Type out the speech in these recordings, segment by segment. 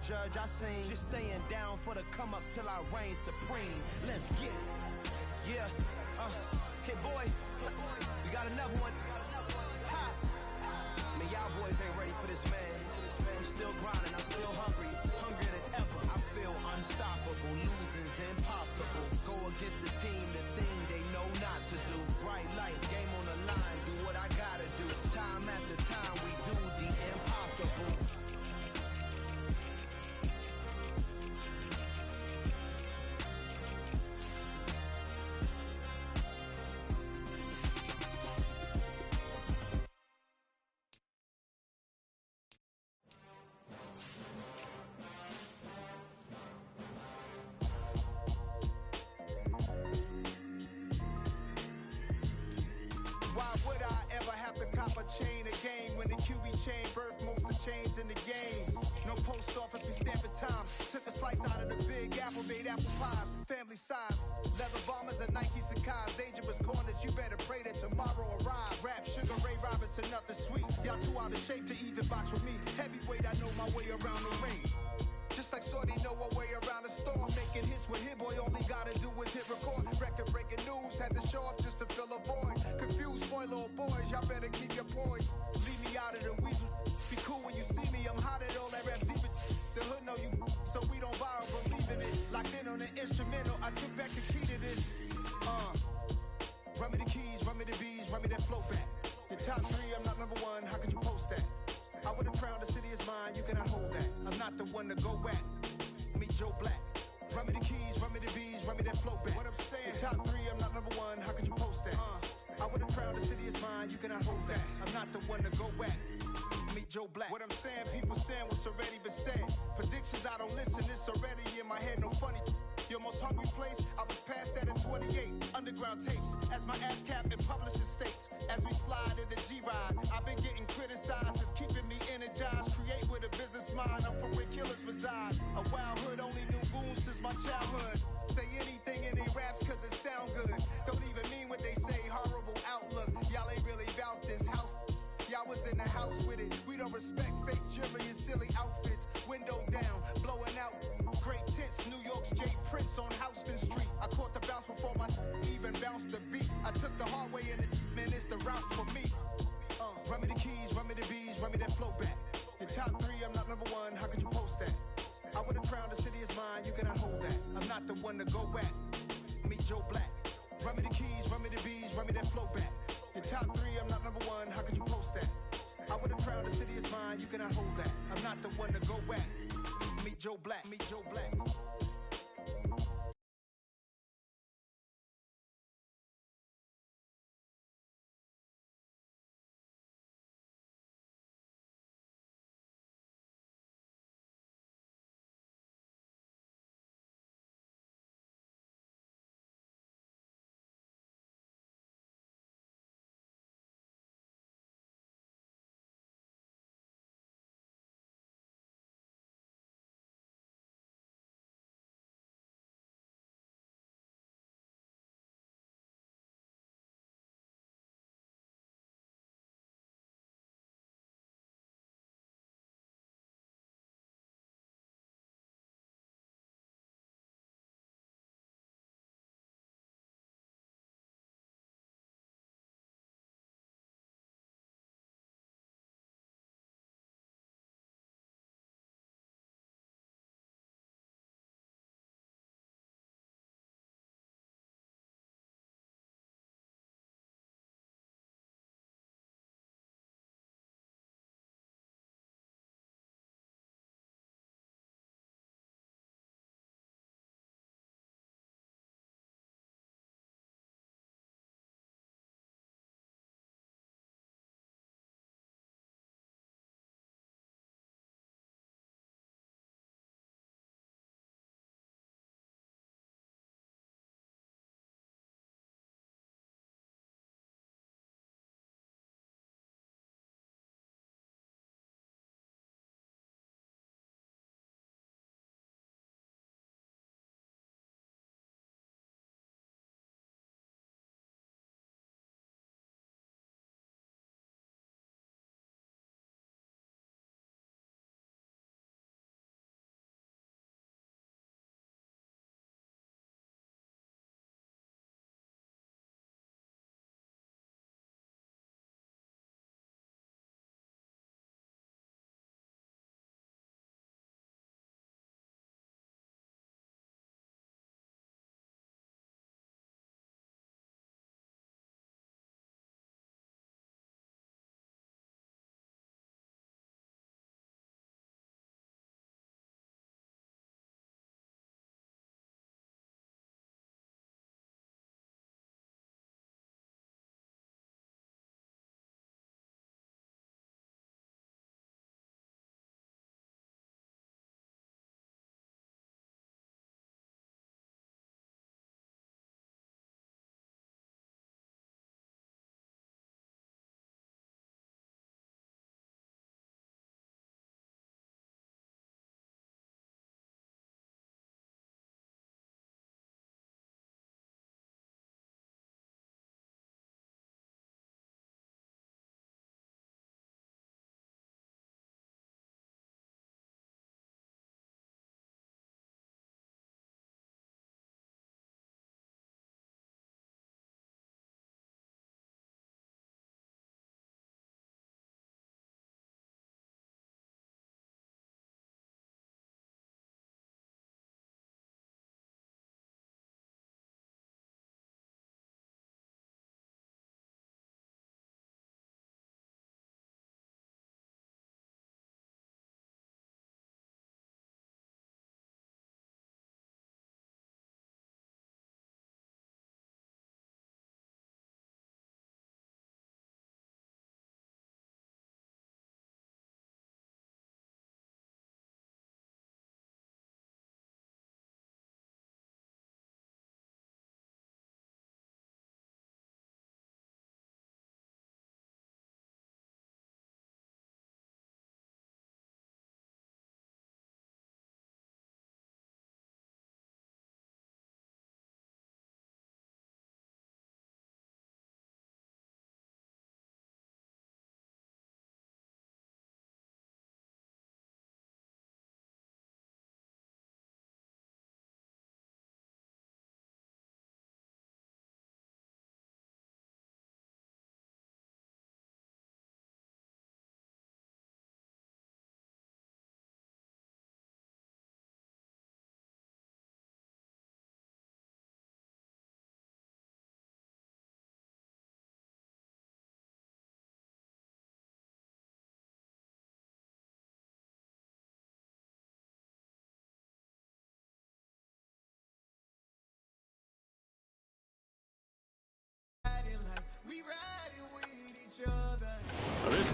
judge, I sing. Just staying down for the come up till I reign supreme. Let's get it. Yeah, hit boy. We got another one. Ha! Man, y'all boys ain't ready for this, man. I'm still grinding, I'm still hungry. Hungrier than ever. I feel unstoppable. Losing's impossible. Go against the team, the thing they know not to do. Bright lights, game on the line. Do what I gotta do. Time after time, we do the impossible. Why would I ever have to cop a chain again when the QB chain birthed most of the chains in the game? No post office, we stamping time. Took a slice out of the big apple, made apple pies, family size. Leather bombers and Nike Sacai's, dangerous corners, you better pray that tomorrow arrives. Rap, Sugar Ray Robinson, nothing sweet. Y'all too out of shape to even box with me. Heavyweight, I know my way around the ring. Just like Shorty know her way around the storm. Making hits with Hit Boy, all he gotta do is hit record. Record breaking news, had to show up just to fill a void. Confused boy, little boys, y'all better keep your poise. Leave me out of the weasel. Be cool when you see me, I'm hot at all that rap deep. The hood know you, so we don't borrow, believe in it. Locked in on the instrumental, I took back the key to this. Run me the keys, run me the bees, run me that flow back. Your top three, I'm not number one, how could you post that? I would've crowned the city is mine, you cannot hold that. I'm not the one to go back. Meet Joe Black. Run me the keys, run me the bees, run me that flow back. What I'm saying, your top three, I'm not number one, how could you post that? I would've crowned the city is mine, you cannot hold that. I'm not the one to go back. Meet Joe Black. What I'm saying, people saying what's already been said. Predictions, I don't listen, it's already in my head, no funny. Your most hungry place, I was past that in 28. Underground tapes, as my ass cap in publishing states. As we slide in the G-Ride, I've been getting criticized, it's keeping me energized. Create with a business mind, I'm from where killers reside. A wild hood, only knew goons since my childhood. Say anything in they raps cause it sound good. Don't even mean what they say, horrible outlook. Y'all ain't really about this house. Y'all was in the house with it. We don't respect fake jewelry and silly outfits. Window down, blowing out great tits. New York's J. Prince on Houston Street. I caught the bounce before my even bounced the beat. I took the hard way in it, man, it's the route for me. Run me the keys, run me the bees, run me that flow back. Your top three, I'm not number one, how could you post that? I would've crowned the city is mine, you cannot hold that. I'm not the one to go back. Meet Joe Black. Run me the keys, run me the bees, run me that flow back. Your top three, I'm not number one, how could you post that? I would've crowned the city is mine, you cannot hold that. I'm not the one to go back. Meet Joe Black, meet Joe Black.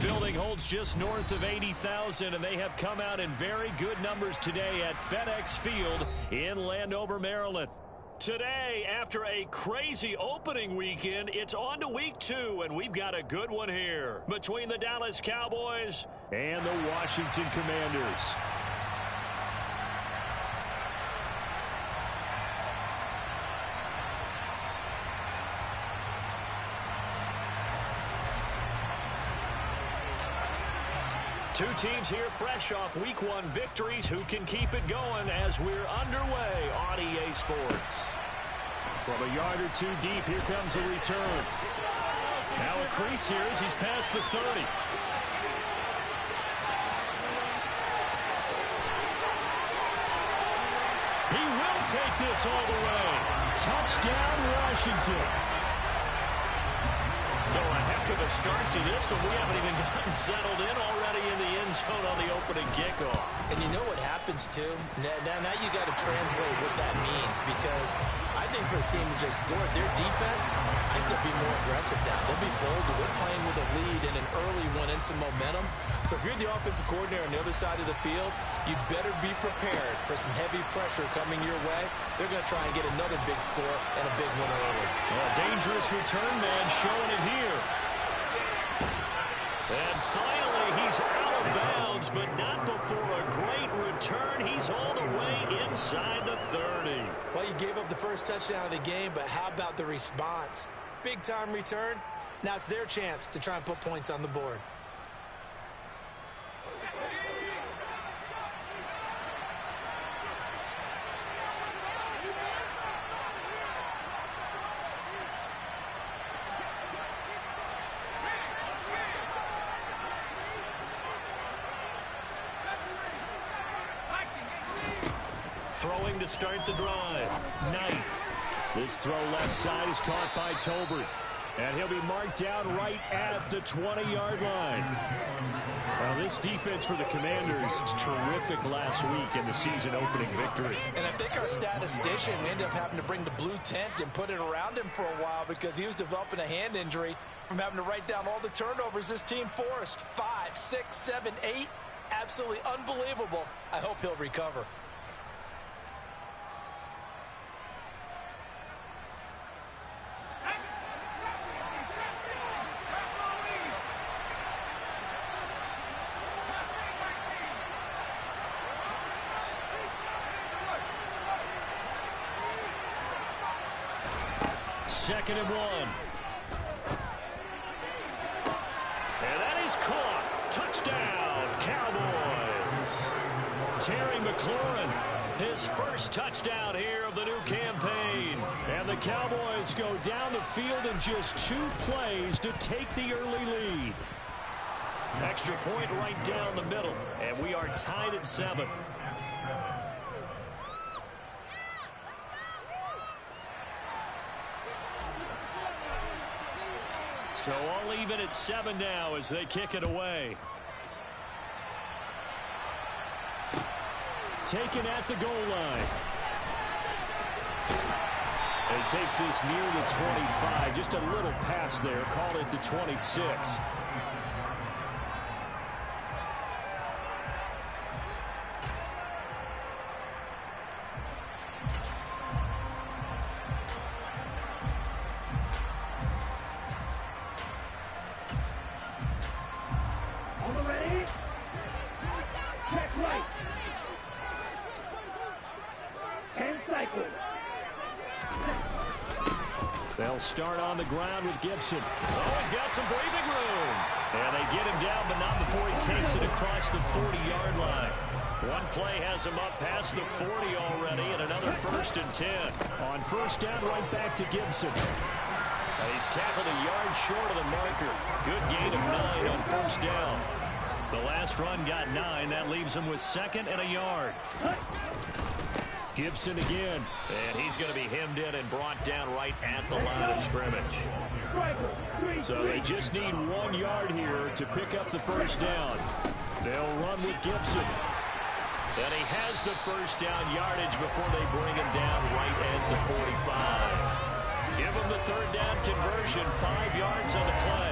building holds just north of 80,000, and they have come out in very good numbers today at FedEx Field in Landover, Maryland. Today, after a crazy opening weekend, it's on to week 2, and we've got a good one here between the Dallas Cowboys and the Washington Commanders. Two teams here fresh off Week 1 victories. Who can keep it going as we're underway on EA Sports? From a yard or two deep, here comes the return. Now a crease here as he's past the 30. He will take this all the way. Touchdown, Washington. So a heck of a start to this one. We haven't even gotten settled in already in the end zone on the opening kickoff. And you know what happens, too? Now you got to translate what that means, because I think for a team to just score their defense, I think they'll be more aggressive now. They'll be bolder. They're playing with a lead and an early one and some momentum. So if you're the offensive coordinator on the other side of the field, you better be prepared for some heavy pressure coming your way. They're going to try and get another big score and a big one early. A dangerous return man showing it here. And finally, he's out of bounds, but not before a great return. He's all the way inside the 30. Well, you gave up the first touchdown of the game, but how about the response? Big-time return. Now it's their chance to try and put points on the board. Throwing to start the drive. Knight. This throw left side is caught by Tolbert. And he'll be marked down right at the 20-yard line. Well, this defense for the Commanders is terrific last week in the season-opening victory. And I think our statistician ended up having to bring the blue tent and put it around him for a while because he was developing a hand injury from having to write down all the turnovers this team forced. 5, 6, 7, 8. Absolutely unbelievable. I hope he'll recover. Second and 1. And that is caught. Touchdown, Cowboys. Terry McLaurin, his first touchdown here of the new campaign. And the Cowboys go down the field in just 2 plays to take the early lead. Extra point right down the middle, and we are tied at 7. So all even at 7 now as they kick it away. Taken at the goal line. And takes this near the 25. Just a little pass there. Call it the 26. They'll start on the ground with Gibson. Oh, he's got some breathing room. And they get him down, but not before he takes it across the 40-yard line. One play has him up past the 40 already, and another 1st and 10. On first down, right back to Gibson. And he's tackled a yard short of the marker. Good gain of 9 on first down. The last run got 9. That leaves him with 2nd and a yard. Gibson again, and he's going to be hemmed in and brought down right at the line of scrimmage. So they just need 1 yard here to pick up the first down. They'll run with Gibson. And he has the first down yardage before they bring him down right at the 45. Give him the 3rd down conversion, 5 yards on the play.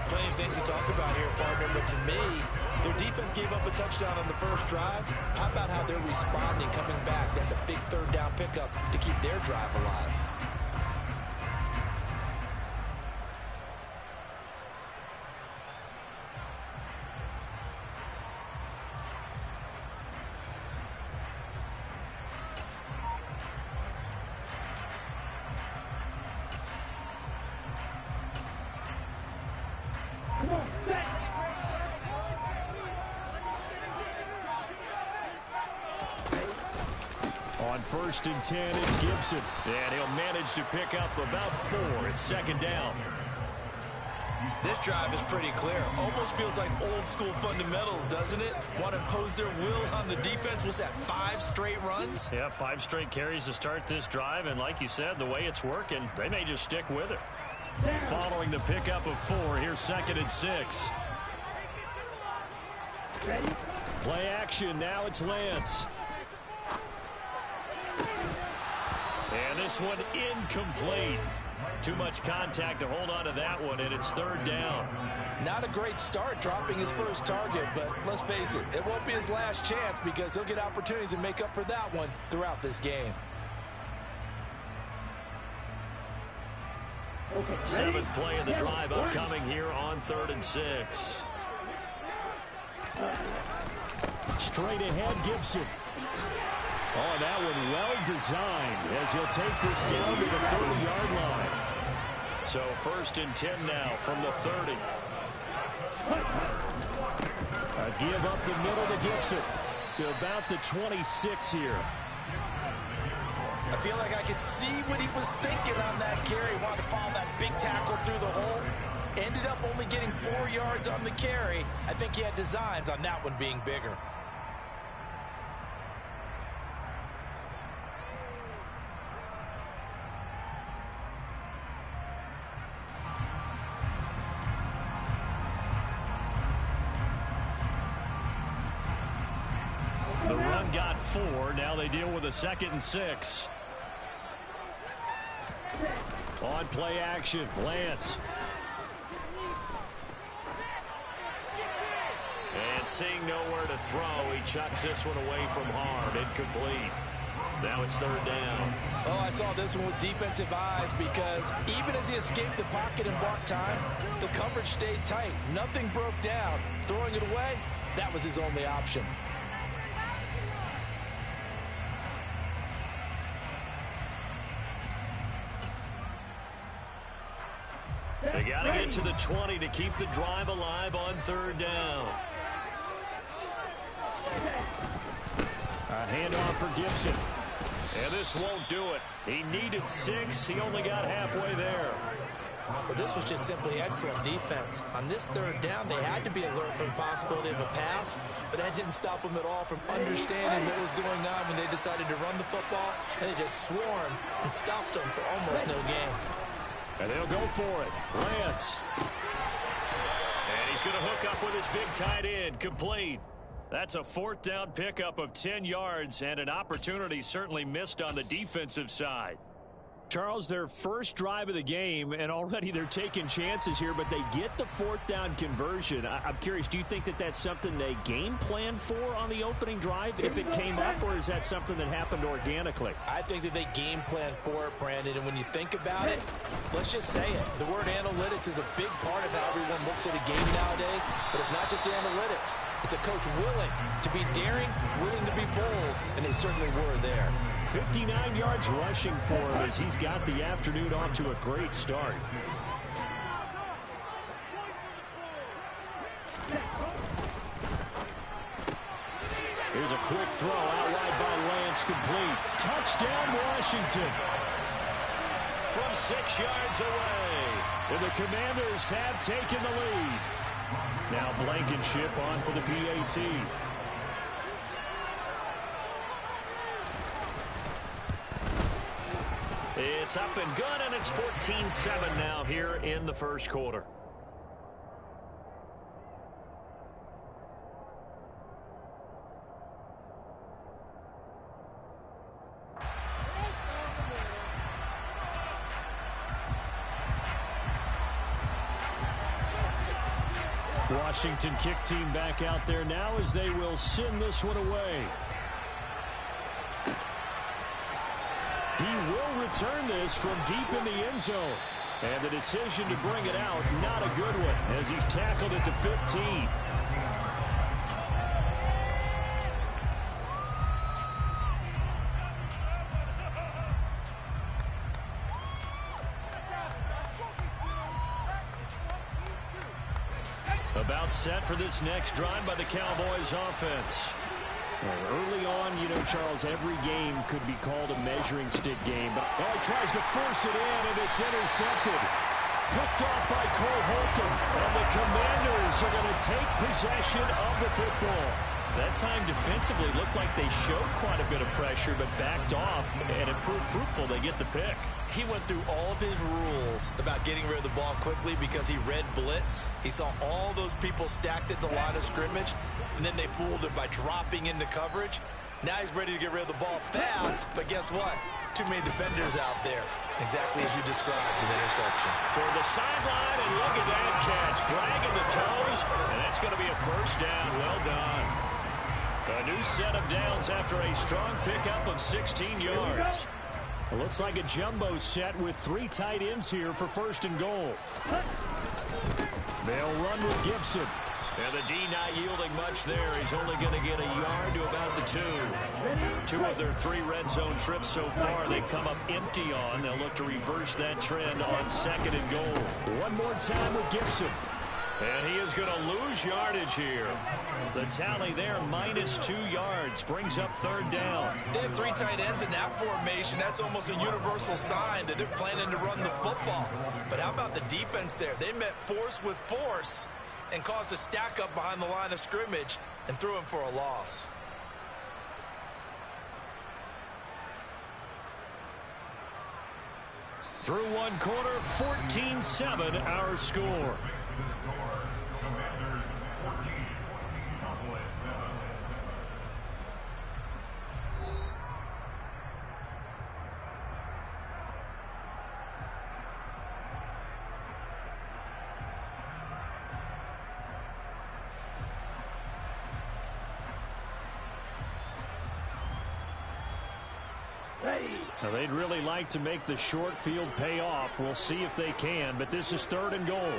plenty of things to talk about here, partner, but to me, their defense gave up a touchdown on the first drive. How about how they're responding, coming back? That's a big third down pickup to keep their drive alive. On 1st and 10, it's Gibson. And he'll manage to pick up about 4. It's 2nd down. This drive is pretty clear. Almost feels like old school fundamentals, doesn't it? Want to impose their will on the defense. Was that 5 straight runs? Yeah, 5 straight carries to start this drive. And like you said, the way it's working, they may just stick with it. Following the pickup of 4, here's 2nd and 6. Play action. Now it's Lance. And this one incomplete. Too much contact to hold on to that one, and it's 3rd down. Not a great start dropping his first target, but let's face it, it won't be his last chance because he'll get opportunities to make up for that one throughout this game. 7th play of the drive upcoming here on 3rd and 6. Straight ahead, Gibson. Oh, that one well designed as he'll take this down to the 30-yard line. So 1st and 10 now from the 30. A give up the middle to Gibson to about the 26 here. I feel like I could see what he was thinking on that carry. Wanted to follow that big tackle through the hole. Ended up only getting 4 yards on the carry. I think he had designs on that one being bigger. The run got 4. Now they deal with a 2nd and 6. On play action, Lance. And seeing nowhere to throw, he chucks this one away from harm. Incomplete. Now it's 3rd down. Oh, I saw this one with defensive eyes because even as he escaped the pocket and bought time, the coverage stayed tight. Nothing broke down. Throwing it away, that was his only option. They got to get to the 20 to keep the drive alive on 3rd down. A handoff for Gibson. And this won't do it. He needed 6. He only got halfway there. But this was just simply excellent defense. On this 3rd down, they had to be alert for the possibility of a pass, but that didn't stop them at all from understanding what was going on when they decided to run the football, and they just swarmed and stopped them for almost no gain. And they'll go for it. Lance. And he's going to hook up with his big tight end. Complete. That's a 4th down pickup of 10 yards and an opportunity certainly missed on the defensive side. Charles, their first drive of the game, and already they're taking chances here, but they get the 4th down conversion. I'm curious, do you think that that's something they game planned for on the opening drive if it came up, or is that something that happened organically? I think that they game planned for it, Brandon, and when you think about it, let's just say it. The word analytics is a big part of how everyone looks at a game nowadays, but it's not just the analytics. It's a coach willing to be daring, willing to be bold, and they certainly were there. 59 yards rushing for him as he's got the afternoon off to a great start. Here's a quick throw out wide by Lance, complete. Touchdown, Washington. From 6 yards away. And the Commanders have taken the lead. Now Blankenship on for the PAT. It's up and good, and it's 14-7 now here in the first quarter. Washington kick team back out there now as they will send this one away. He will return this from deep in the end zone. And the decision to bring it out, not a good one, as he's tackled at the 15. About set for this next drive by the Cowboys offense. Well, early on, Charles, every game could be called a measuring stick game. But he tries to force it in, and it's intercepted. Picked off by Cole Holcomb. And the Commanders are going to take possession of the football. That time defensively looked like they showed quite a bit of pressure, but backed off, and it proved fruitful. They get the pick. He went through all of his rules about getting rid of the ball quickly because he read blitz. He saw all those people stacked at the line of scrimmage, and then they fooled him by dropping into coverage. Now he's ready to get rid of the ball fast, but guess what? Too many defenders out there. Exactly as you described, an interception. Toward the sideline, and look at that catch. Dragging the toes, and that's going to be a first down. Well done. A new set of downs after a strong pickup of 16 yards. It looks like a jumbo set with 3 tight ends here for first and goal. They'll run with Gibson. And the D not yielding much there. He's only going to get a yard to about the 2. 2 of their 3 red zone trips so far they come up empty on. They'll look to reverse that trend on second and goal. One more time with Gibson. And he is going to lose yardage here. The tally there, -2 yards, brings up third down. They have 3 tight ends in that formation. That's almost a universal sign that they're planning to run the football. But how about the defense there? They met force with force and caused a stack up behind the line of scrimmage and threw him for a loss. Through one quarter, 14-7 our score. Now they'd really like to make the short field pay off. We'll see if they can, but this is third and goal.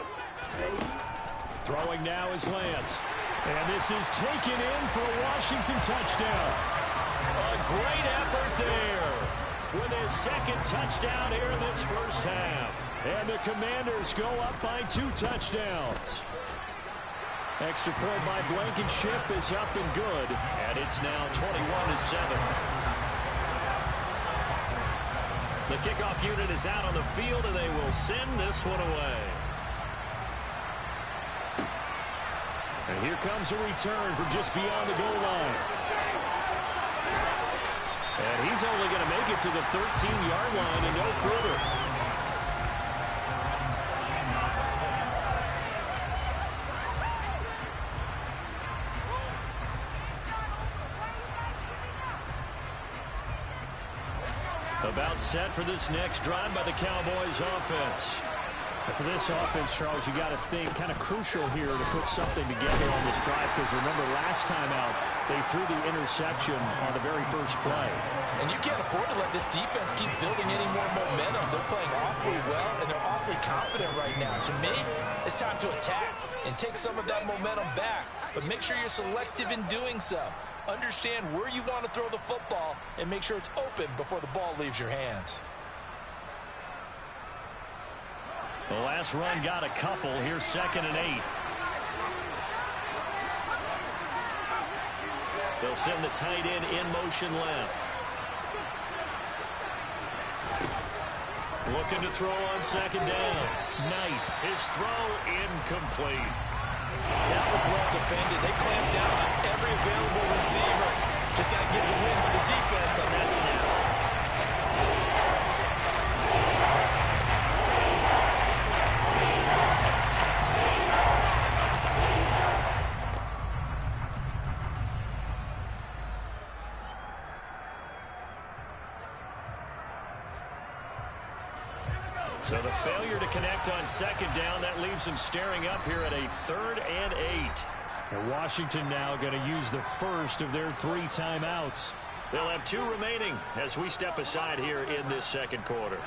Throwing now is Lance. And this is taken in for a Washington touchdown. A great effort there with his second touchdown here in this first half. And the Commanders go up by 2 touchdowns. Extra point by Blankenship is up and good. And it's now 21-7. The kickoff unit is out on the field, and they will send this one away. And here comes a return from just beyond the goal line. And he's only going to make it to the 13-yard line and no further. About set for this next drive by the Cowboys offense. For this offense, Charles, you got to think kind of crucial here to put something together on this drive, because remember last time out they threw the interception on the very first play. And you can't afford to let this defense keep building any more momentum. They're playing awfully well, and they're awfully confident right now. To me, it's time to attack and take some of that momentum back, but make sure you're selective in doing so. Understand where you want to throw the football and make sure it's open before the ball leaves your hands. The last run got a couple. Here's 2nd and 8. They'll send the tight end in motion left. Looking to throw on 2nd down. Knight, his throw incomplete. That was well defended. They clamped down on every available receiver. Just got to give the win to the defense on that snap. So the failure to connect on second down, that leaves them staring up here at a 3rd and 8. And Washington now going to use the first of their 3 timeouts. They'll have 2 remaining as we step aside here in this second quarter.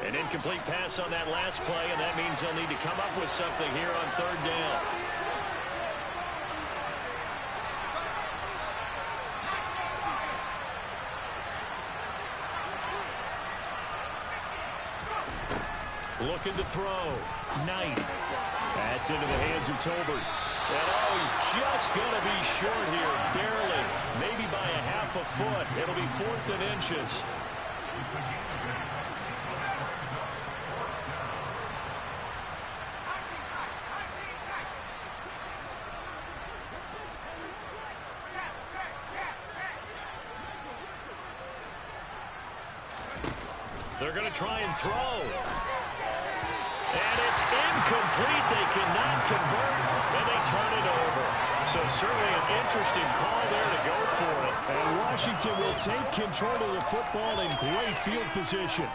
An incomplete pass on that last play, and that means they'll need to come up with something here on 3rd down. Looking to throw. Knight. That's into the hands of Tolbert. And he's just going to be short here, barely. Maybe by a half a foot. It'll be 4th and inches. They're going to try and throw. And it's incomplete. They cannot convert, and they turn it over. So certainly an interesting call there to go for it. And Washington will take control of the football in great field position.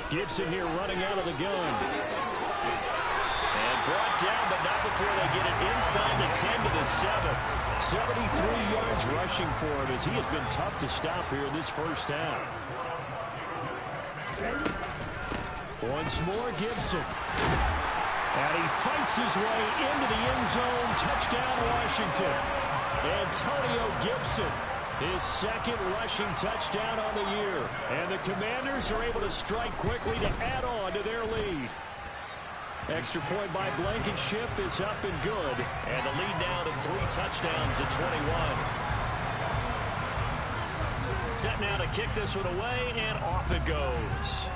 Gibson here running out of the gun. And brought down, but not before they get it inside the 10 to the 7. 73 yards rushing for him as he has been tough to stop here in this first half. Once more, Gibson. And he fights his way into the end zone. Touchdown, Washington. Antonio Gibson. His 2nd rushing touchdown on the year. And the Commanders are able to strike quickly to add on to their lead. Extra point by Blankenship is up and good. And the lead now to 3 touchdowns at 21. Set now to kick this one away, and off it goes.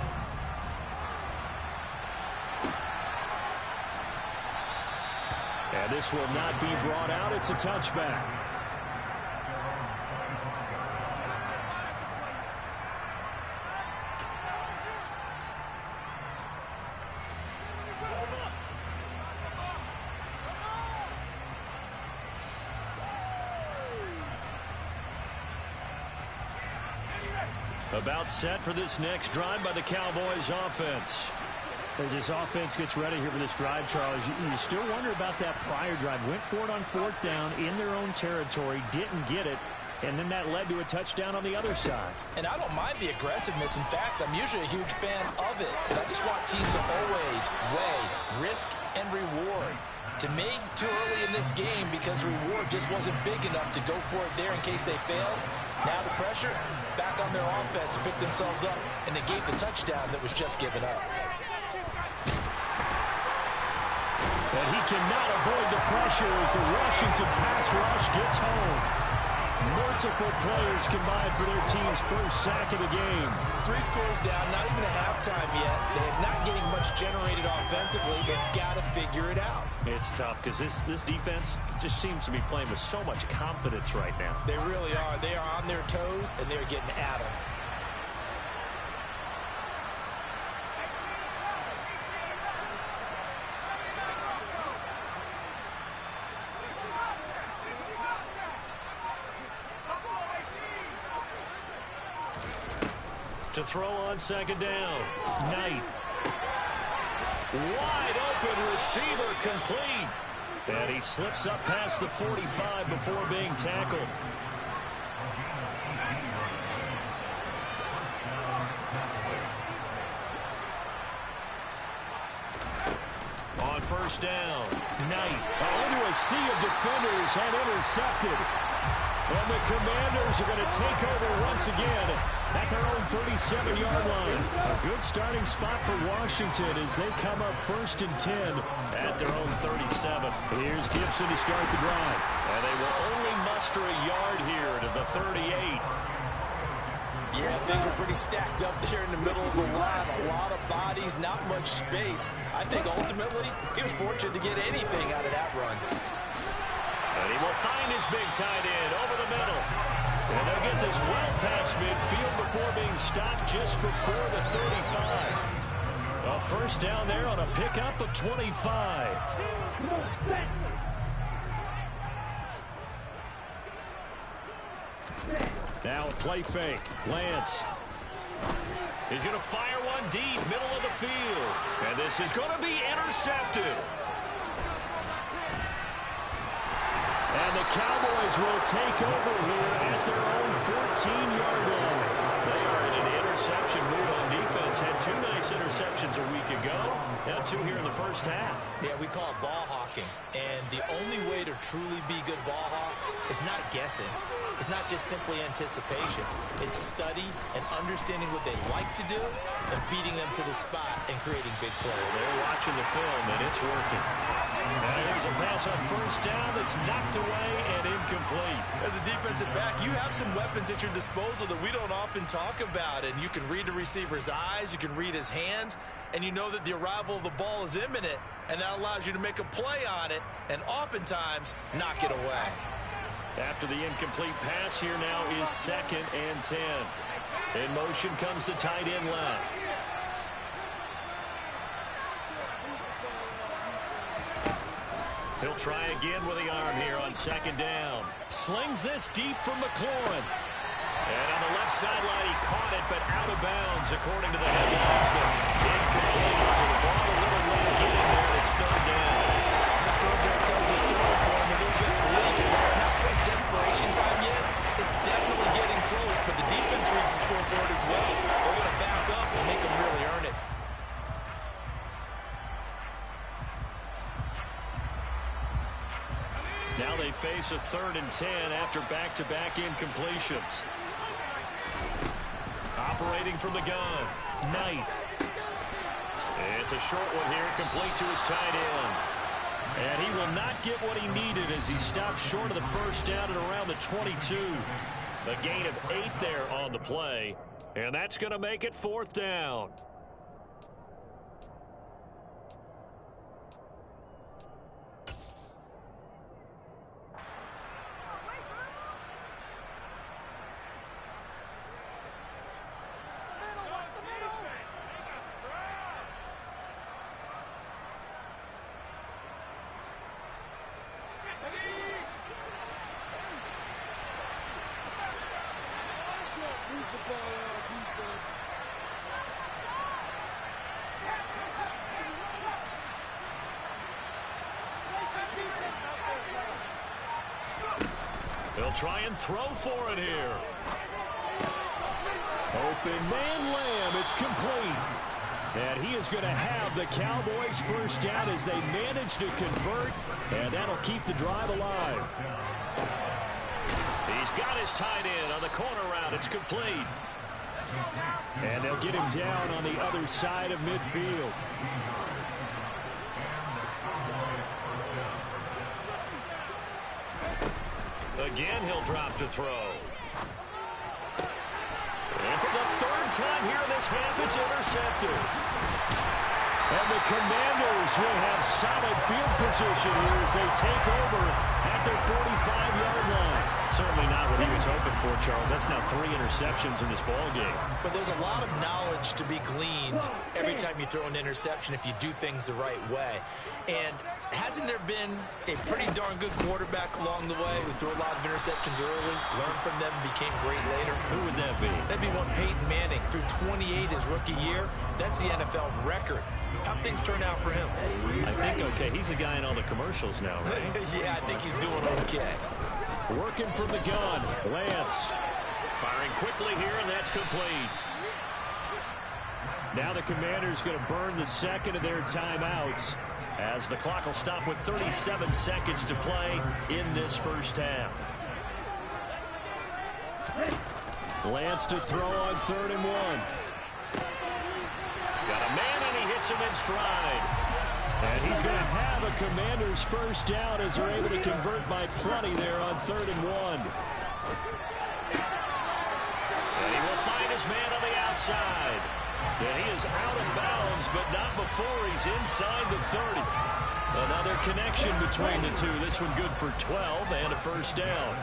And this will not be brought out. It's a touchback. About set for this next drive by the Cowboys offense. As this offense gets ready here for this drive, Charles, you still wonder about that prior drive. Went for it on 4th down in their own territory, didn't get it, and then that led to a touchdown on the other side. And I don't mind the aggressiveness. In fact, I'm usually a huge fan of it. But I just want teams to always weigh risk and reward. To me, too early in this game because the reward just wasn't big enough to go for it there in case they failed. Now the pressure back on their offense to pick themselves up, and they gave the touchdown that was just given up. And he cannot avoid the pressure as the Washington pass rush gets home. Multiple players combined for their team's first sack of the game. 3 scores down, not even a halftime yet. They are not getting much generated offensively. They've got to figure it out. It's tough because this defense just seems to be playing with so much confidence right now. They really are. They are on their toes, and they're getting at them. To throw on second down. Knight. Wide open receiver complete. And he slips up past the 45 before being tackled. On 1st down. Knight into a sea of defenders and intercepted. And the Commanders are going to take over once again at their own 37-yard line. A good starting spot for Washington as they come up 1st and 10 at their own 37. Here's Gibson to start the drive. And they will only muster a yard here to the 38. Yeah, things were pretty stacked up there in the middle of the line. A lot of bodies, not much space. I think ultimately he was fortunate to get anything out of that run. And he will find his big tight end over the middle. And they'll get this well past midfield before being stopped just before the 35. A first down there on a pickup of 25. Now a play fake. Lance. He's going to fire one deep, middle of the field. And this is going to be intercepted. And the Cowboys will take over here at their own 14-yard line. They are in an interception mood on defense. Had 2 nice interceptions a week ago. Now 2 here in the first half. Yeah, we call it ball hawking. And the only way to truly be good ball hawks is not guessing. It's not just simply anticipation. It's study and understanding what they like to do and beating them to the spot and creating big plays. They're watching the film, and it's working. Now here's a pass on first down that's knocked away and incomplete. As a defensive back, you have some weapons at your disposal that we don't often talk about. And you can read the receiver's eyes, you can read his hands, and you know that the arrival of the ball is imminent, and that allows you to make a play on it and oftentimes knock it away. After the incomplete pass, here now is 2nd and 10. In motion comes the tight end left. He'll try again with the arm here on 2nd down. Slings this deep from McLaurin. And on the left sideline, he caught it, but out of bounds, according to the head linesman. Incomplete, so the ball a little late getting there, and it's 3rd down. The scoreboard tells the story for him a little bit bleak, and while it's not quite desperation time yet, it's definitely getting close, but the defense reads the scoreboard as well. They're going to back up and make them really earn it. Now they face a 3rd and 10 after back-to-back incompletions. Operating from the gun, Knight. It's a short one here, complete to his tight end. And he will not get what he needed as he stopped short of the first down at around the 22. A gain of 8 there on the play. And that's going to make it 4th down. They'll try and throw for it here. Open man Lamb. It's complete. And he is going to have the Cowboys first down as they manage to convert. And that'll keep the drive alive. He's got his tight end on the corner route. It's complete. And they'll get him down on the other side of midfield. Again, he'll drop to throw. And for the 3rd time here in this half, it's intercepted. And the Commanders will have solid field position here as they take over at their 45-yard line. Certainly not what he was hoping for, Charles. That's now 3 interceptions in this ballgame. But there's a lot of knowledge to be gleaned every time you throw an interception if you do things the right way. And hasn't there been a pretty darn good quarterback along the way who threw a lot of interceptions early, learned from them, became great later? Who would that be? That'd be one Peyton Manning. Threw 28 his rookie year. That's the NFL record. How'd things turn out for him? I think okay. He's the guy in all the commercials now, right? Yeah, I think he's doing okay. Working from the gun. Lance. Firing quickly here, and that's complete. Now the Commanders going to burn the 2nd of their timeouts as the clock will stop with 37 seconds to play in this first half. Lance to throw on 3rd and 1. Got a man, and he hits him in stride. And he's going to have a Commanders first down as they're able to convert by plenty there on 3rd and 1. And he will find his man on the outside. And he is out of bounds, but not before he's inside the 30. Another connection between the two. This one good for 12 and a first down.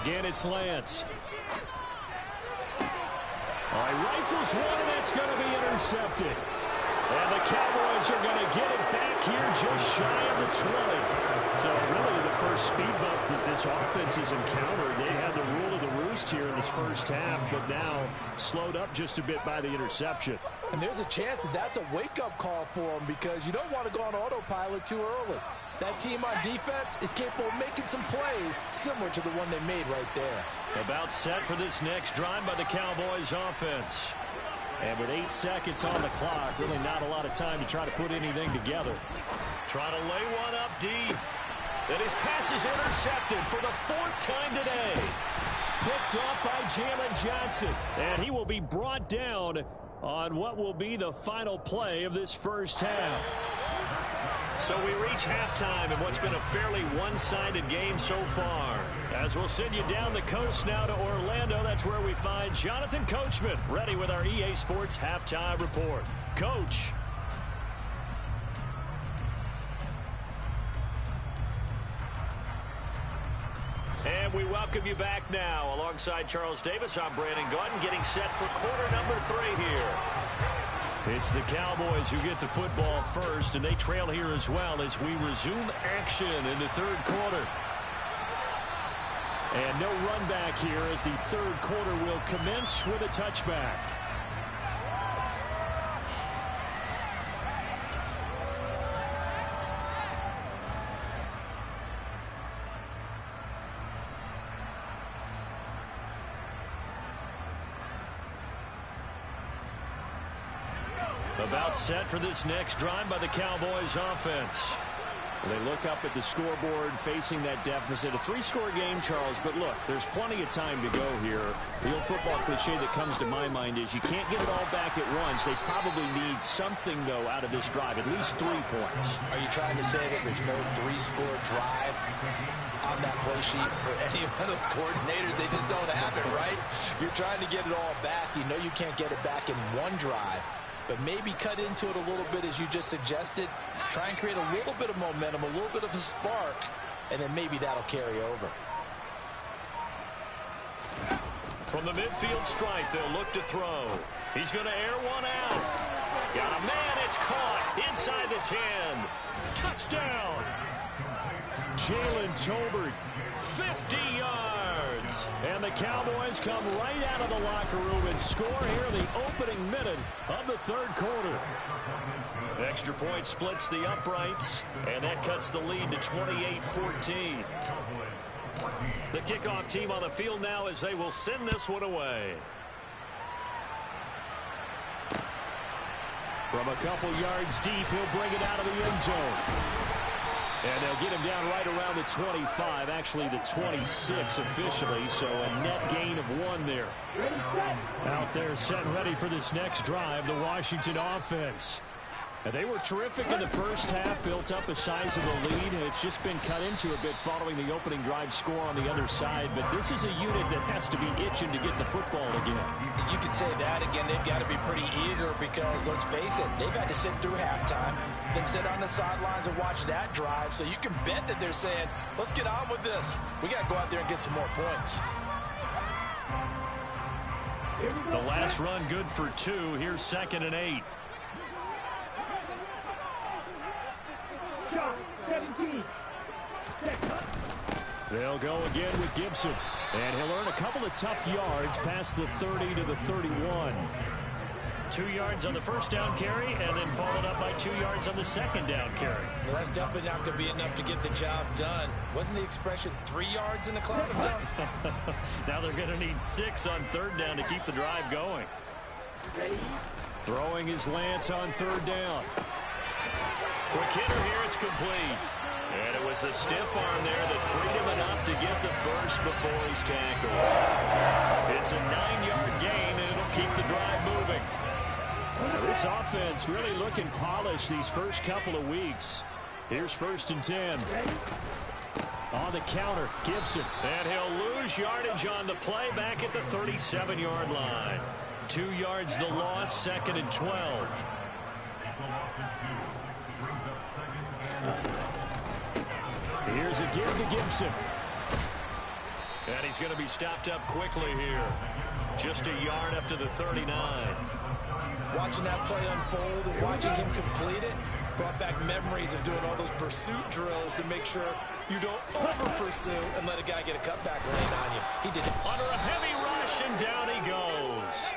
Again, it's Lance. All right, rifles one, and it's going to be intercepted. And the Cowboys are going to get it back here just shy of the 20. So really the first speed bump that this offense has encountered. They had the rule of the roost here in this first half, but now slowed up just a bit by the interception. And there's a chance that that's a wake-up call for them because you don't want to go on autopilot too early. That team on defense is capable of making some plays similar to the one they made right there. About set for this next drive by the Cowboys offense. And with 8 seconds on the clock, really not a lot of time to try to put anything together. Trying to lay one up deep. And his pass is intercepted for the 4th time today. Picked off by Jalen Johnson. And he will be brought down on what will be the final play of this first half. So we reach halftime in what's been a fairly one-sided game so far. As we'll send you down the coast now to Orlando, that's where we find Jonathan Coachman ready with our EA Sports Halftime Report. Coach. And we welcome you back now. Alongside Charles Davis, I'm Brandon Gordon, getting set for quarter number 3 here. It's the Cowboys who get the football first, and they trail here as well as we resume action in the third quarter. And no run back here as the third quarter will commence with a touchback. About set for this next drive by the Cowboys offense. They look up at the scoreboard facing that deficit. A 3-score game, Charles, but look, there's plenty of time to go here. The old football cliche that comes to my mind is you can't get it all back at once. They probably need something, though, out of this drive, at least 3 points. Are you trying to say that there's no 3-score drive on that play sheet for any one of those coordinators? They just don't have it, right? You're trying to get it all back. You know you can't get it back in one drive. But maybe cut into it a little bit as you just suggested. Try and create a little bit of momentum, a little bit of a spark, and then maybe that'll carry over. From the midfield stripe, they'll look to throw. He's going to air one out. Got a man, it's caught inside the 10. Touchdown. Jalen Tolbert, 50 yards. And the Cowboys come right out of the locker room and score here in the opening minute of the third quarter. Extra point splits the uprights, and that cuts the lead to 28-14. The kickoff team on the field now as they will send this one away. From a couple yards deep, he'll bring it out of the end zone. And they'll get him down right around the 25, actually the 26 officially, so a net gain of 1 there. Out there set and ready for this next drive, the Washington offense. And they were terrific in the first half, built up a sizable lead, and it's just been cut into a bit following the opening drive score on the other side. But this is a unit that has to be itching to get the football again. You could say that again. They've got to be pretty eager because, let's face it, they've had to sit through halftime, then sit on the sidelines and watch that drive. So you can bet that they're saying, let's get on with this. We got to go out there and get some more points. The last run good for 2. Here's 2nd and 8. They'll go again with Gibson. And he'll earn a couple of tough yards past the 30 to the 31. 2 yards on the first down carry, and then followed up by 2 yards on the second down carry. Well, that's definitely not going to be enough to get the job done. Wasn't the expression 3 yards in a cloud of dust? Now they're going to need 6 on third down to keep the drive going. Throwing his Lance on third down. Quick hitter here, it's complete. And it was a stiff arm there that freed him enough to get the first before he's tackled. It's a 9-yard gain, and it'll keep the drive moving. This offense really looking polished these first couple of weeks. Here's 1st and 10. On the counter, Gibson. And he'll lose yardage on the play back at the 37-yard line. 2 yards the loss, 2nd and 12. Here's a give to Gibson. And he's going to be stopped up quickly here. Just a yard up to the 39. Watching that play unfold and watching him complete it brought back memories of doing all those pursuit drills to make sure you don't over-pursue and let a guy get a cutback lane on you. He did it. Under a heavy rush, and down he goes.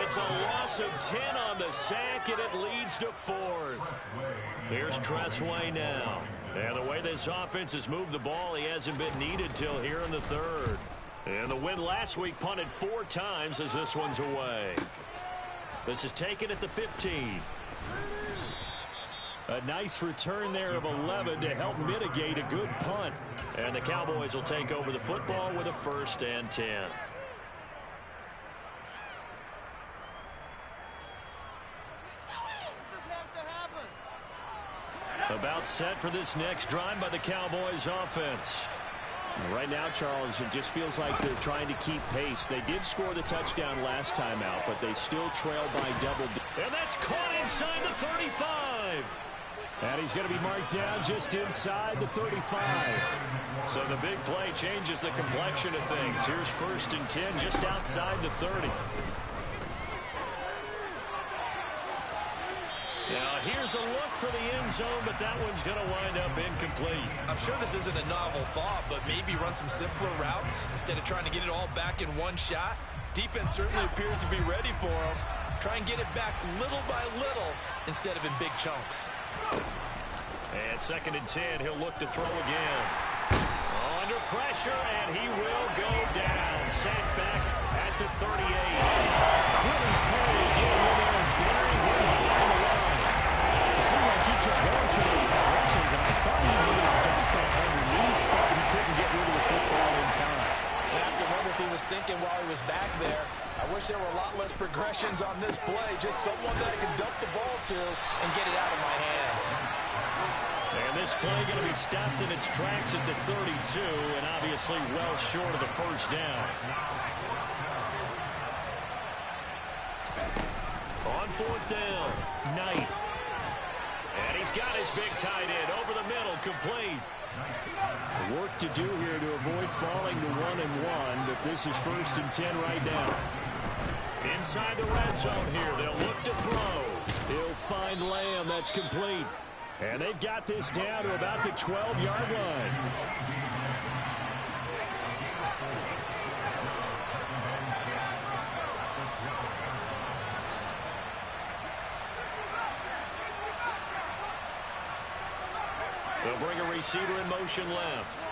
It's a loss of 10 on the sack, and it leads to 4th. Here's Tressway now. And the way this offense has moved the ball, he hasn't been needed till here in the 3rd. And the win last week punted 4 times as this one's away. This is taken at the 15. A nice return there of 11 to help mitigate a good punt. And the Cowboys will take over the football with a 1st and 10. About set for this next drive by the Cowboys offense. Right now, Charles, it just feels like they're trying to keep pace. They did score the touchdown last time out, but they still trail by double. And that's caught inside the 35. And he's going to be marked down just inside the 35. So the big play changes the complexion of things. Here's 1st and 10 just outside the 30. Now here's a look for the end zone, but that one's going to wind up incomplete. I'm sure this isn't a novel thought, but maybe run some simpler routes instead of trying to get it all back in one shot. Defense certainly appears to be ready for him. Try and get it back little by little instead of in big chunks. And 2nd and 10, he'll look to throw again. Under pressure, and he will go down. Sacked back at the 38. Quilly Perry getting in there and burying him behind the line. It seemed like he kept going through those progressions, and I thought he would have dumped that underneath, but he couldn't get rid of the football in time. I have to wonder if he was thinking while he was back there, I wish there were a lot less progressions on this play. Just someone that I could dump the ball to and get it out of my hands. And this play going to be stopped in its tracks at the 32, and obviously well short of the 1st down. On 4th down, Knight. And he's got his big tight end over the middle, complete. Work to do here to avoid falling to 1-1, but this is 1st and 10 right now. Inside the red zone here, they'll look to throw. He'll find Lamb, that's complete. And they've got this down to about the 12-yard line. They'll bring a receiver in motion left.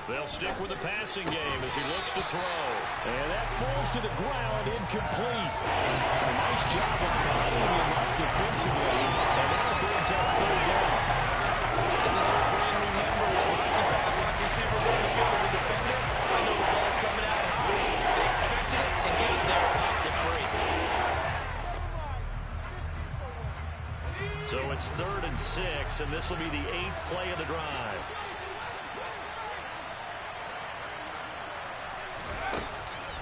They'll stick with the passing game as he looks to throw. And that falls to the ground, incomplete. A nice job of bottling him up defensively. And now it brings up 3rd down. This is our brain remembers. When I see 5 wide receivers on the field as a defender, I know the ball's coming out high. They expected it and got there and popped it free. So it's 3rd and 6, and this will be the 8th play of the drive.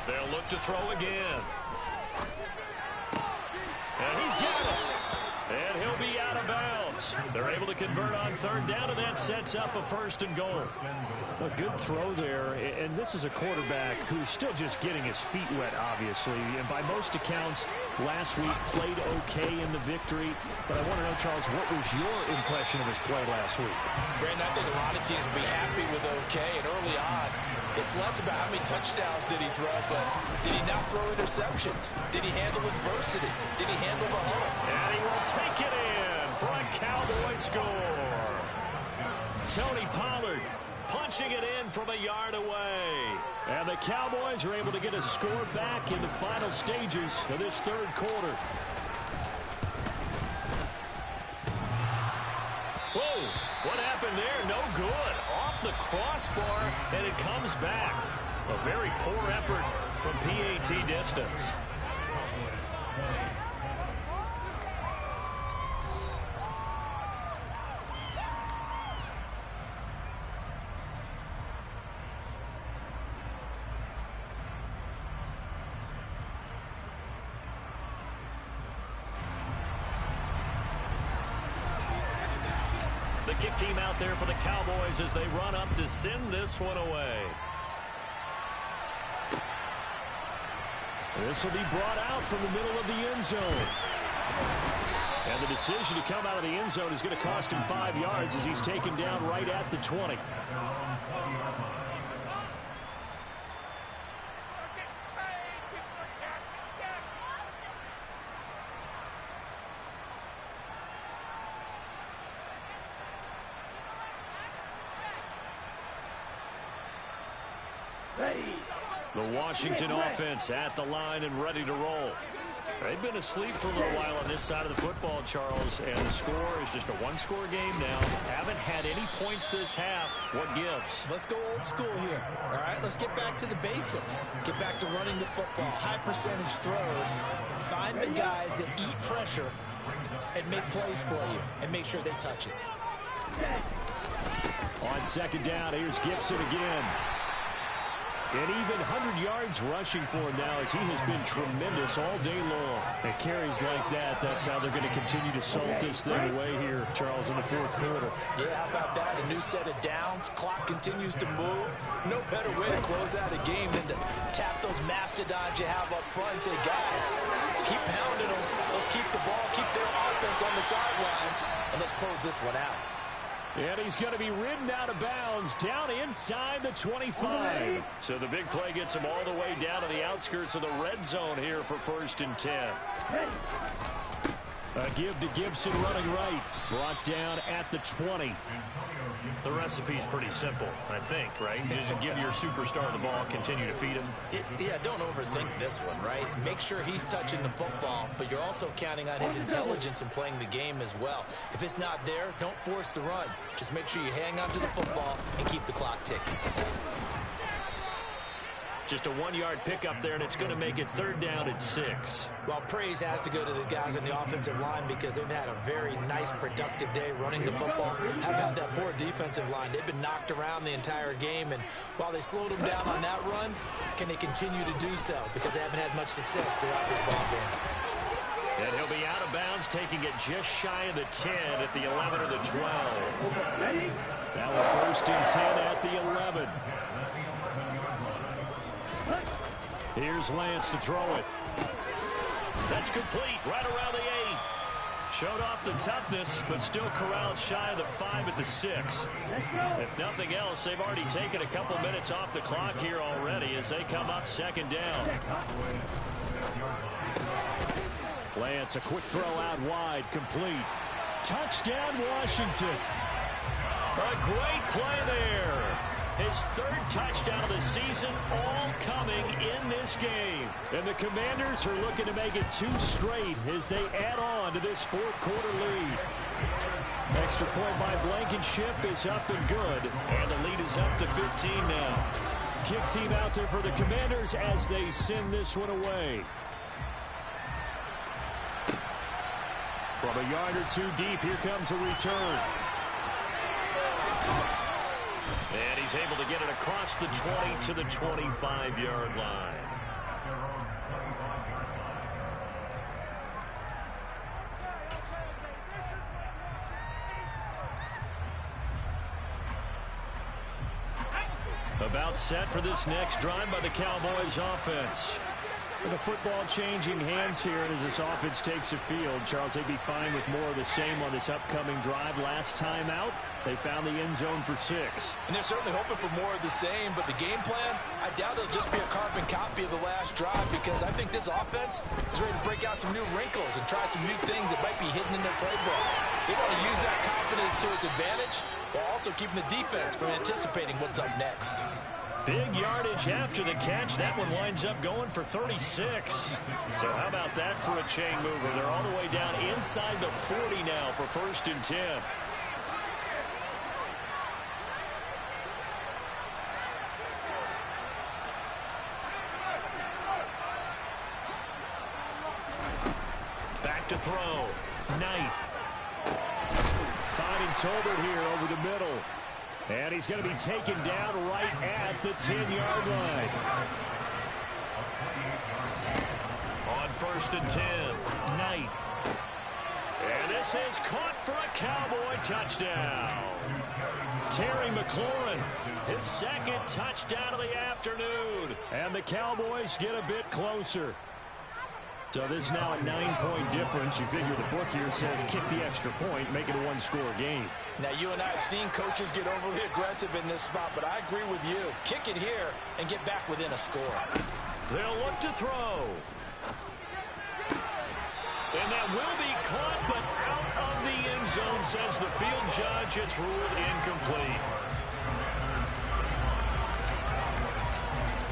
They'll look to throw again. And he's got it. And he'll be out of bounds. They're able to convert on 3rd down, and that sets up a 1st and goal. A good throw there, and this is a quarterback who's still just getting his feet wet, obviously. And by most accounts, last week played okay in the victory. But I want to know, Charles, what was your impression of his play last week? Brandon, I think a lot of teams would be happy with okay, and early on, it's less about how many touchdowns did he throw, but did he not throw interceptions? Did he handle adversity? Did he handle the home? And he will take it in for a Cowboy score. Tony Pollard punching it in from a yard away. And the Cowboys are able to get a score back in the final stages of this 3rd quarter. Whoa, what happened there? No good. Off the crossbar, and it comes back. A very poor effort from PAT distance. The kick team out there for the Cowboys as they run up to send this one away. This will be brought out from the middle of the end zone. And the decision to come out of the end zone is going to cost him 5 yards as he's taken down right at the 20. The Washington offense at the line and ready to roll. They've been asleep for a little while on this side of the football, Charles, and the score is just a one-score game now. Haven't had any points this half. What gives? Let's go old school here. All right, let's get back to the basics. Get back to running the football, high percentage throws. Find the guys that eat pressure and make plays for you and make sure they touch it. On second down, here's Gibson again. And even 100 yards rushing for him now as he has been tremendous all day long. And carries like that, that's how they're going to continue to salt this thing away here, Charles, in the fourth quarter. Yeah, how about that? A new set of downs. Clock continues to move. No better way to close out a game than to tap those mastodons you have up front and say, guys, keep pounding them. Let's keep the ball, keep their offense on the sidelines, and let's close this one out. And he's going to be ridden out of bounds down inside the 25. So the big play gets him all the way down to the outskirts of the red zone here for 1st and 10. A give to Gibson running right. Brought down at the 20. The recipe's pretty simple, I think, right? You just give your superstar the ball, continue to feed him. Yeah, don't overthink this one, right? Make sure he's touching the football, but you're also counting on his intelligence in playing the game as well. If it's not there, don't force the run. Just make sure you hang on to the football and keep the clock ticking. Just a 1-yard pickup there, and it's going to make it 3rd down at 6. Well, praise has to go to the guys on the offensive line because they've had a very nice, productive day running the football. How about that poor defensive line? They've been knocked around the entire game, and while they slowed them down on that run, can they continue to do so? Because they haven't had much success throughout this ball game. And he'll be out of bounds, taking it just shy of the 10 at the 11 or the 12. Now a 1st and 10 at the 11. Here's Lance to throw it. That's complete, right around the 8. Showed off the toughness, but still corralled shy of the 5 at the 6. If nothing else, they've already taken a couple minutes off the clock here already as they come up 2nd down. Lance, a quick throw out wide, complete. Touchdown, Washington. A great play there. His 3rd touchdown of the season, all coming in this game. And the Commanders are looking to make it 2 straight as they add on to this 4th quarter lead. Extra point by Blankenship is up and good. And the lead is up to 15 now. Kick team out there for the Commanders as they send this one away. From a yard or 2 deep, here comes a return. And he's able to get it across the 20 to the 25-yard line. About set for this next drive by the Cowboys offense. The football changing hands here, and as this offense takes the field, Charles, they'd be fine with more of the same on this upcoming drive. Last time out, they found the end zone for 6. And they're certainly hoping for more of the same, but the game plan, I doubt it'll just be a carbon copy of the last drive because I think this offense is ready to break out some new wrinkles and try some new things that might be hidden in their playbook. They want to use that confidence to its advantage while also keeping the defense from anticipating what's up next. Big yardage after the catch. That one winds up going for 36. So how about that for a chain mover? They're all the way down inside the 40 now for 1st and 10. Back to throw. Knight. Finding Tolbert here over the middle. And he's going to be taken down right at the 10-yard line. On 1st and 10, Knight. And this is caught for a Cowboy touchdown. Terry McLaurin, his second touchdown of the afternoon. And the Cowboys get a bit closer. So this is now a 9-point difference. You figure the book here says kick the extra point, make it a one-score game. Now, you and I have seen coaches get overly aggressive in this spot, but I agree with you. Kick it here and get back within a score. They'll look to throw. And that will be caught, but out of the end zone, says the field judge. It's ruled incomplete.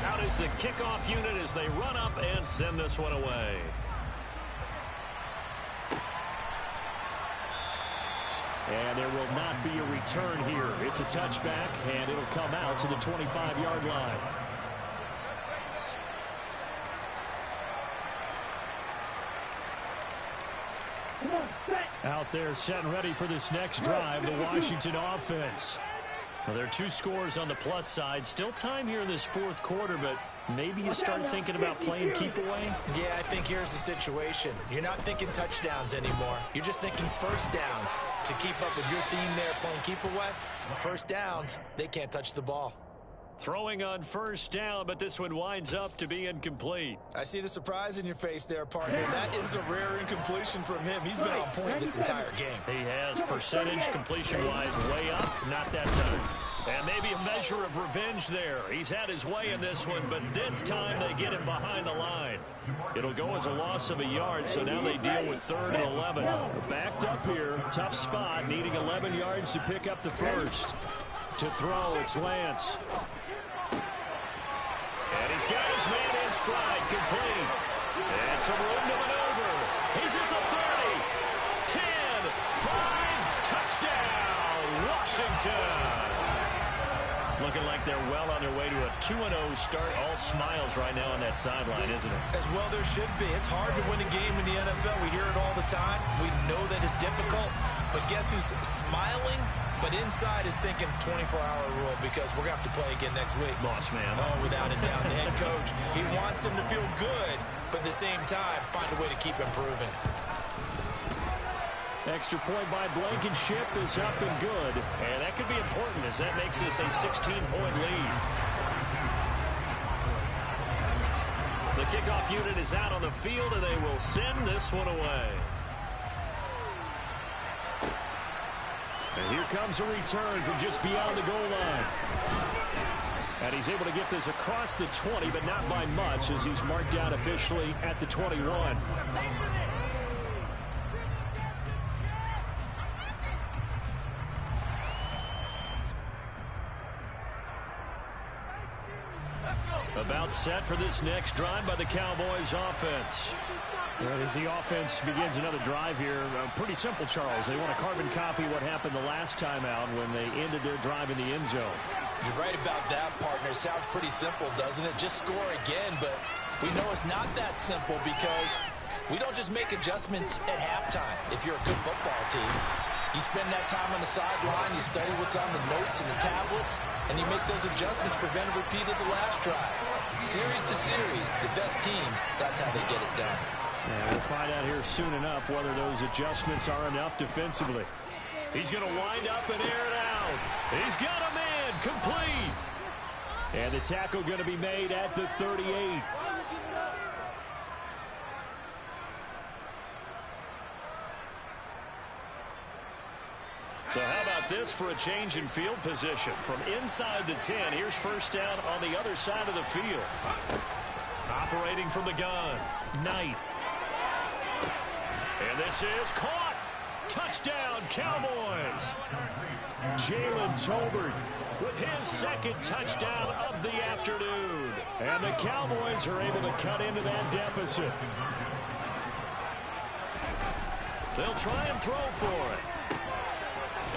Out is the kickoff unit as they run up and send this one away. And there will not be a return here. It's a touchback, and it'll come out to the 25-yard line. Out there set and ready for this next drive, the Washington offense. Well, there are 2 scores on the plus side. Still time here in this fourth quarter, but maybe you start thinking about playing keep away? Yeah, I think here's the situation. You're not thinking touchdowns anymore. You're just thinking first downs. To keep up with your theme there, playing keep away, first downs, they can't touch the ball. Throwing on first down, but this one winds up to be incomplete. I see the surprise in your face there, partner. That is a rare incompletion from him. He's been on point this entire game. He has percentage completion-wise way up, not that time. And maybe a measure of revenge there. He's had his way in this one, but this time they get him behind the line. It'll go as a loss of a yard, so now they deal with 3rd and 11. Backed up here, tough spot, needing 11 yards to pick up the first. To throw, it's Lance. And he's got his man in stride, complete. And some room to maneuver. He's at the 30, 10, 5, touchdown, Washington. Looking like they're well on their way to a 2-0 start. All smiles right now on that sideline, isn't it? As well there should be. It's hard to win a game in the NFL. We hear it all the time. We know that it's difficult. But guess who's smiling? But inside is thinking 24-hour rule because we're going to have to play again next week. Boss man. Oh, without a doubt. The head coach, he wants them to feel good, but at the same time, find a way to keep improving. Extra point by Blankenship is up and good. And that could be important as that makes this a 16-point lead. The kickoff unit is out on the field, and they will send this one away. And here comes a return from just beyond the goal line. And he's able to get this across the 20, but not by much as he's marked down officially at the 21. About set for this next drive by the Cowboys offense. As the offense begins another drive here, pretty simple, Charles. They want to carbon copy what happened the last time out when they ended their drive in the end zone. You're right about that, partner. Sounds pretty simple, doesn't it? Just score again, but we know it's not that simple because we don't just make adjustments at halftime if you're a good football team. You spend that time on the sideline, you study what's on the notes and the tablets, and you make those adjustments, prevent a repeat of the last drive. Series to series, the best teams, that's how they get it done. And we'll find out here soon enough whether those adjustments are enough defensively. He's going to wind up and air it out. He's got a man, complete. And the tackle going to be made at the 38. So how about this for a change in field position? From inside the 10, here's first down on the other side of the field. Operating from the gun, Knight. And this is caught. Touchdown, Cowboys. Jalen Tolbert with his second touchdown of the afternoon. And the Cowboys are able to cut into that deficit. They'll try and throw for it.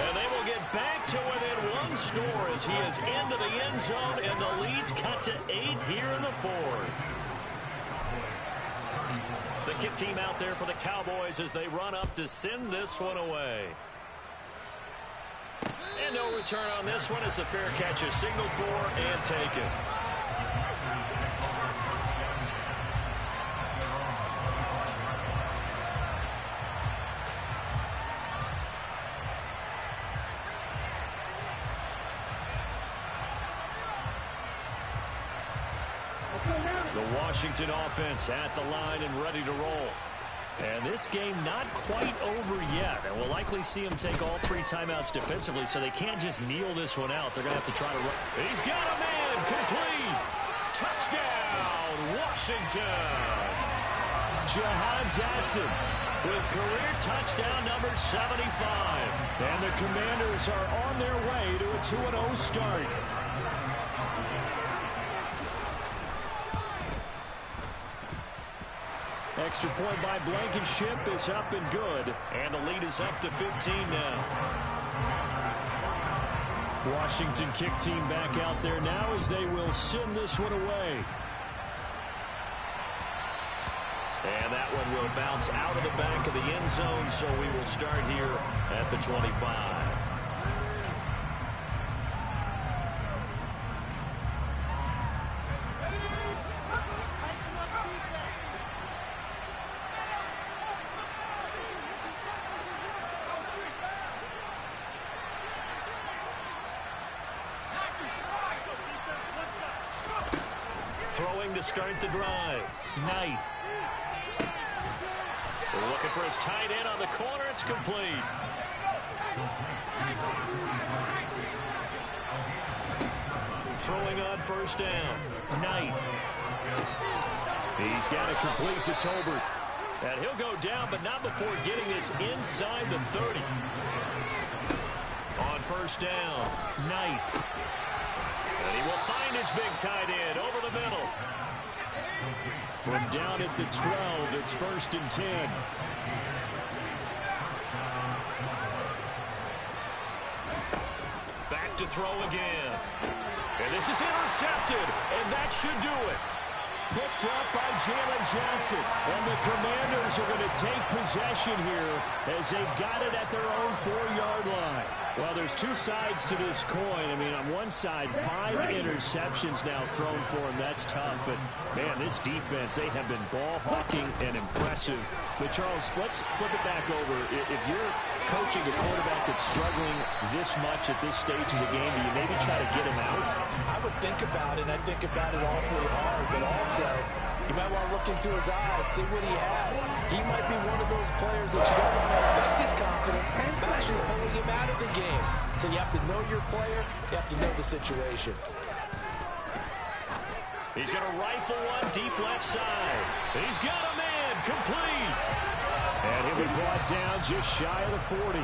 And they will get back to within one score as he is into the end zone, and the lead's cut to 8 here in the fourth. The kick team out there for the Cowboys as they run up to send this one away. And no return on this one as the fair catch is signaled for and taken. The Washington offense at the line and ready to roll. And this game not quite over yet. And we'll likely see him take all 3 timeouts defensively, so they can't just kneel this one out. They're going to have to try to run. He's got a man. Complete. Touchdown, Washington. Jahan Dotson with career touchdown number 75. And the Commanders are on their way to a 2-0 start. Extra point by Blankenship is up and good. And the lead is up to 15 now. Washington kick team back out there now as they will send this one away. And that one will bounce out of the back of the end zone, so we will start here at the 25. Throwing to start the drive. Knight. Looking for his tight end on the corner. It's complete. Throwing on first down. Knight. He's got it complete to Tolbert. And he'll go down, but not before getting this inside the 30. On first down. Knight. And he will find his big tight end over the middle. From down at the 12, it's 1st and 10. Back to throw again. And this is intercepted, and that should do it. Picked up by Jalen Johnson. And the Commanders are going to take possession here as they've got it at their own 4-yard line. Well, there's 2 sides to this coin. I mean, on one side, 5 interceptions now thrown for him. That's tough. But, man, this defense, they have been ball hawking and impressive. But, Charles, let's flip it back over. If you're coaching a quarterback that's struggling this much at this stage of the game, do you maybe try to get him out? I would think about it, and I think about it awfully hard. But also, you might want to look into his eyes, see what he has. He might be one of those players that you don't want to affect his confidence by actually pulling him out of the game. So you have to know your player. You have to know the situation. He's going to rifle one deep left side. He's got a man complete. And he'll be brought down just shy of the 40.